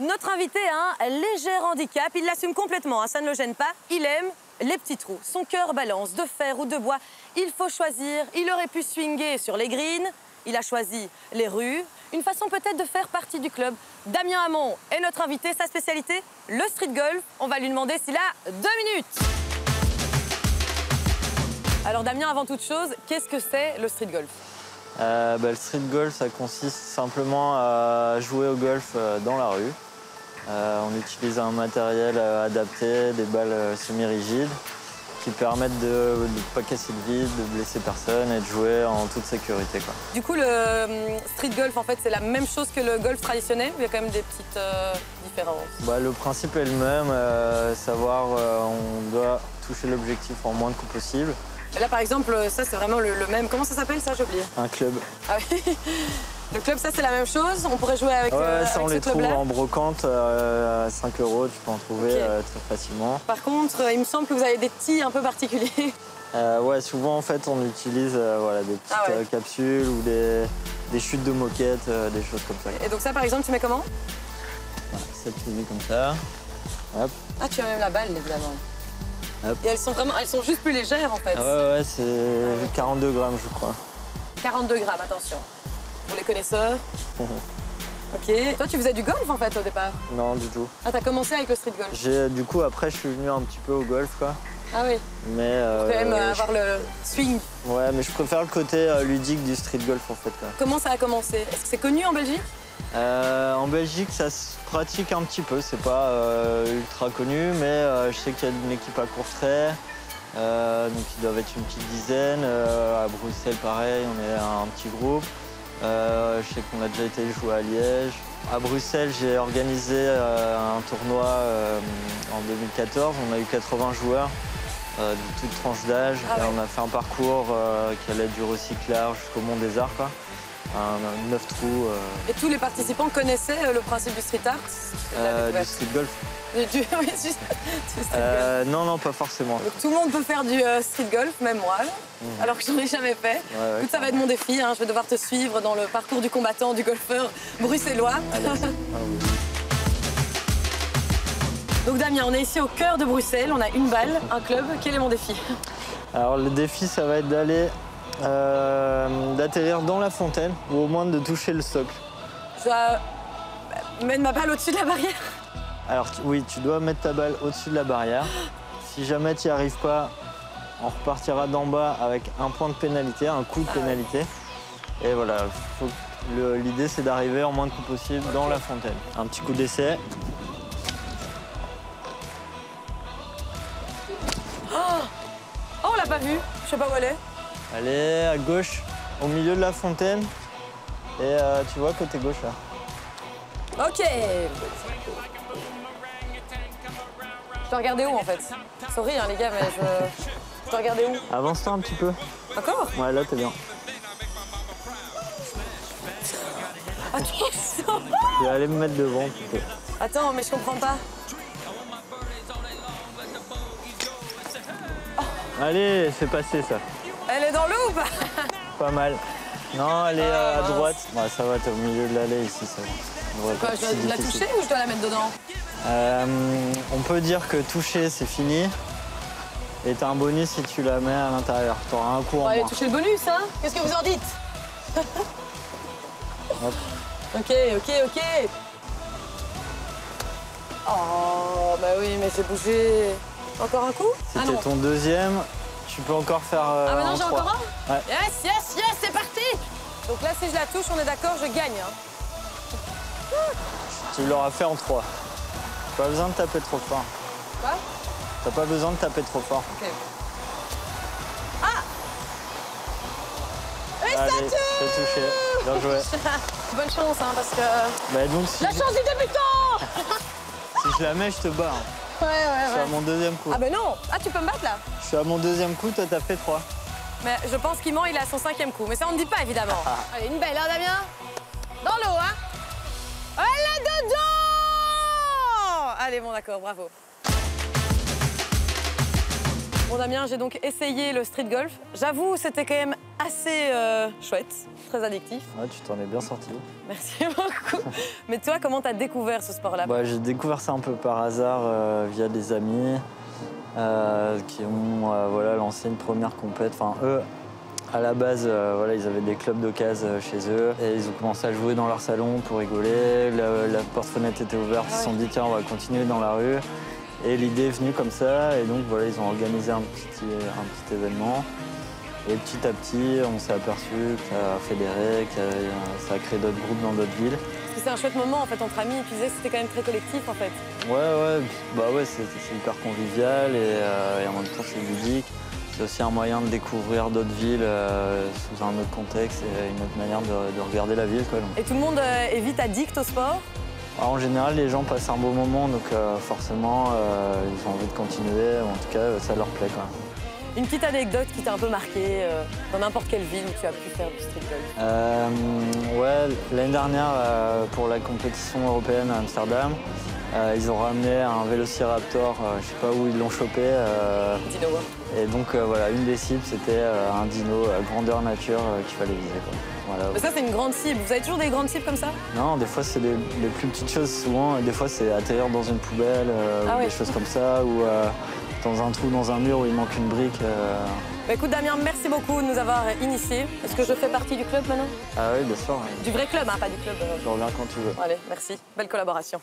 Notre invité a un léger handicap, il l'assume complètement, hein, ça ne le gêne pas. Il aime les petits trous. Son cœur balance, de fer ou de bois. Il faut choisir, il aurait pu swinguer sur les greens, il a choisi les rues. Une façon peut-être de faire partie du club. Damien Hamon est notre invité, sa spécialité, le street golf. On va lui demander s'il a 2 minutes. Alors Damien, avant toute chose, qu'est-ce que c'est le street golf? Le street golf, ça consiste simplement à jouer au golf dans la rue. On utilise un matériel adapté, des balles semi-rigides qui permettent de ne pas casser le vide, de blesser personne et de jouer en toute sécurité, quoi. Du coup, le street golf, en fait, c'est la même chose que le golf traditionnel ou il y a quand même des petites différences? Le principe est le même, savoir on doit toucher l'objectif en moins de coups possible. Et là, par exemple, ça, c'est vraiment le même. Comment ça s'appelle, ça? J'ai oublié. Un club. Ah oui. Le club, ça, c'est la même chose? On pourrait jouer avec, ça, on avec les ce trouve club-là? en brocante à 5 €, tu peux en trouver très facilement. Par contre, il me semble que vous avez des tis un peu particuliers. Ouais, souvent, en fait, on utilise des petites capsules ou des chutes de moquettes, des choses comme ça. Et donc ça, par exemple, tu mets comment? Ça, tu mets comme ça. Hop. Ah, tu as même la balle, évidemment. Hop. Et elles sont juste plus légères, en fait. Ouais, c'est 42 grammes, je crois. 42 grammes, attention. Pour les connaisseurs. Ok. Toi, tu faisais du golf, en fait, au départ? Non, du tout. Ah, t'as commencé avec le street golf? Du coup, après, je suis venu un petit peu au golf, quoi. Ah oui. Mais pour quand même avoir le swing. Ouais, mais je préfère le côté ludique du street golf, en fait, quoi. Comment ça a commencé? Est-ce que c'est connu en Belgique? En Belgique, ça se pratique un petit peu. C'est pas ultra connu, mais je sais qu'il y a une équipe à Courtrai. Donc ils doivent être une petite dizaine. À Bruxelles, pareil, on est un petit groupe. Je sais qu'on a déjà été jouer à Liège. À Bruxelles, j'ai organisé un tournoi en 2014. On a eu 80 joueurs de toutes tranches d'âge. Ah ouais. On a fait un parcours qui allait du recyclage jusqu'au Mont des Arts, quoi. 9 trous. Et tous les participants connaissaient le principe du street art? Du street golf. Oui, du street golf. Non, pas forcément. Donc, tout le monde peut faire du street golf, même moi, alors que j'en ai jamais fait. Ouais, Écoute, ça va être mon défi, hein. Je vais devoir te suivre dans le parcours du combattant, du golfeur bruxellois. Donc Damien, on est ici au cœur de Bruxelles, on a une balle, un club. Quel est mon défi? Alors le défi, ça va être d'atterrir dans la fontaine ou au moins de toucher le socle. Je dois mettre ma balle au-dessus de la barrière? Alors oui, tu dois mettre ta balle au-dessus de la barrière. Si jamais tu n'y arrives pas, on repartira d'en bas avec un point de pénalité, un coup de pénalité. Et voilà, l'idée c'est d'arriver en moins de coups possible dans la fontaine. Un petit coup d'essai. Oh, on l'a pas vue, je sais pas où elle est. Elle est à gauche, au milieu de la fontaine. Et tu vois, côté gauche, là. Ok. Je dois regarder où, en fait? Sorry, hein, les gars, mais je dois regarder où? Avance-toi un petit peu. Encore? Ouais, là, t'es bien. Ah, tu penses? Je vais aller me mettre devant, plutôt. Attends, mais je comprends pas. Allez, c'est passé, ça. Elle est dans l'eau ou pas? Pas mal. Non, elle est à droite. Ouais, ça va, t'es au milieu de l'allée, ici, ça va. Quoi, je dois la toucher ou je dois la mettre dedans? On peut dire que toucher, c'est fini. Et t'as un bonus si tu la mets à l'intérieur. T'auras un coup en moins. On va aller toucher le bonus, hein? Qu'est-ce que vous en dites? Hop. Ok. Oh, bah oui, mais c'est bougé. Encore un coup? C'était ton deuxième. Tu peux encore faire Ah, maintenant j'ai 3. encore un? Ouais. Yes, c'est parti! Donc là, si je la touche, on est d'accord, je gagne. Hein. Tu l'auras fait en 3. Pas besoin de taper trop fort. Quoi? T'as pas besoin de taper trop fort. Ok. Ah! Et Allez, ça tue! c'est touché. Bien joué. Bonne chance, hein, parce que... Donc, si La chance du débutant! si je la mets, je te bats. Hein. Ouais. Je suis à mon deuxième coup. Ah ben non! Ah, tu peux me battre, là? Je suis à mon deuxième coup, toi, t'as fait 3. Mais je pense qu'il ment, il est à son 5e coup. Mais ça, on ne dit pas, évidemment. Allez, une belle, hein, Damien? Dans l'eau, hein? Elle est dedans! Allez, bon, d'accord, bravo. Bon Damien, j'ai donc essayé le street golf. J'avoue, c'était quand même assez chouette, très addictif. Ouais, tu t'en es bien sorti. Merci beaucoup. Mais toi, comment t'as découvert ce sport-là? Bah, j'ai découvert ça un peu par hasard via des amis qui ont voilà, lancé une première compète. Enfin, eux, à la base, voilà, ils avaient des clubs d'occasion chez eux et ils ont commencé à jouer dans leur salon pour rigoler. La porte-fenêtre était ouverte, ils se sont dit tiens, on va continuer dans la rue. Et l'idée est venue comme ça, et donc voilà, ils ont organisé un petit événement. Et petit à petit, on s'est aperçu que ça a fédéré, que ça a créé d'autres groupes dans d'autres villes. Parce que c'est un chouette moment en fait entre amis, et tu disais que c'était quand même très collectif en fait. Ouais, c'est hyper convivial et en même temps c'est ludique. C'est aussi un moyen de découvrir d'autres villes sous un autre contexte et une autre manière de regarder la ville, quoi. Et tout le monde est vite addict au sport? Alors, en général, les gens passent un beau moment, donc forcément, ils ont envie de continuer. En tout cas, ça leur plaît, quoi. Une petite anecdote qui t'a un peu marqué dans n'importe quelle ville où tu as pu faire du street golf? Ouais, l'année dernière, pour la compétition européenne à Amsterdam, ils ont ramené un Vélociraptor, je sais pas où ils l'ont chopé. Dino. Et donc voilà, une des cibles, c'était un dino grandeur nature qu'il fallait viser, quoi. Voilà. Mais ça, c'est une grande cible. Vous avez toujours des grandes cibles comme ça? Non, des fois, c'est les plus petites choses, souvent. Et des fois, c'est atterrir dans une poubelle ou des choses comme ça, ou dans un trou dans un mur où il manque une brique. Bah, écoute, Damien, merci beaucoup de nous avoir initiés. Est-ce que je fais partie du club maintenant? Ah oui, bien sûr. Ouais. Du vrai club, hein, pas du club. Je reviens quand tu veux. Allez, merci. Belle collaboration.